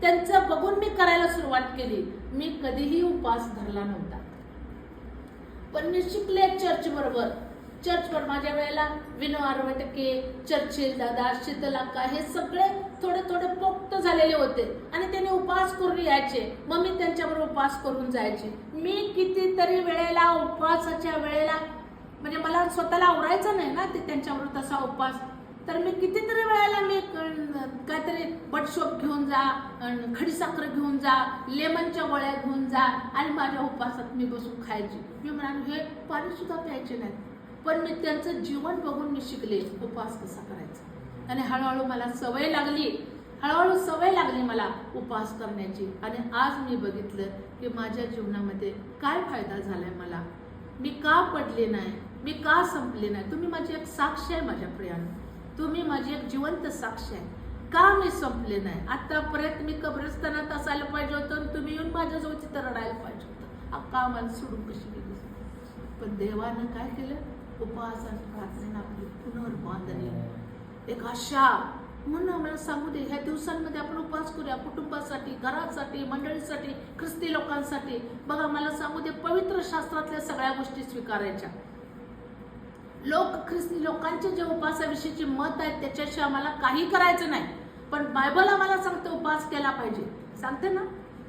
त्यांचं बघून मी करायला सुरुवात केली. मी कधीही उपवास धरला नव्हता, पण मी शिकले चर्चवर माझ्या वेळेला विनो आर्वटके, चर्चिल दादा, शीतलाक्का हे सगळे थोडे थोडे पोक्त झालेले होते आणि त्यांनी उपवास करून यायचे. मग मी त्यांच्याबरोबर उपवास करून जायचे. मी कितीतरी वेळेला उपवासाच्या वेळेला म्हणजे मला स्वतःला आवरायचं नाही ना ते त्यांच्याबरोबर तसा उपवास, तर मी कितीतरी वेळेला मी काहीतरी बटशोप घेऊन जा, खडीसाखर घेऊन जा, लेमनच्या गोळ्या घेऊन जा आणि माझ्या उपवासात मी बसून खायची. मी म्हणाले हे पाणी सुद्धा प्यायचे नाही, पण मी त्यांचं जीवन बघून मी शिकले उपवास कसा करायचा. आणि हळूहळू मला सवय लागली मला उपवास करण्याची. आणि आज मी बघितलं की माझ्या जीवनामध्ये काय फायदा झालाय मला. मी का पडले नाही, मी का संपले नाही. तुम्ही माझी एक साक्ष आहे माझ्या प्रियाने, तुम्ही माझी एक जिवंत साक्ष आहे. का मी संपले नाही. आतापर्यंत मी कब्रस्तानात असायला पाहिजे होतं, तुम्ही येऊन माझ्याजवळ तिथं रडायला पाहिजे होतं. अक्का मला सोडून कशी गेली. पण देवानं काय केलं, उपवास आणि प्रार्थनेनं आपली पुनर्बांधणी, एक आशा. म्हणून मला सांगू दे, ह्या दिवसांमध्ये आपण उपवास करूया, कुटुंबासाठी, घरासाठी, मंडळीसाठी, ख्रिस्ती लोकांसाठी. बघा मला सांगू दे, पवित्र शास्त्रातल्या सगळ्या गोष्टी स्वीकारायच्या. ख्रिस्ती लोकांचे जे उपवासाविषयीचे मत आहेत त्याच्याशी आम्हाला काही करायचं नाही, पण बायबल आम्हाला सांगते उपवास केला पाहिजे. सांगते ना,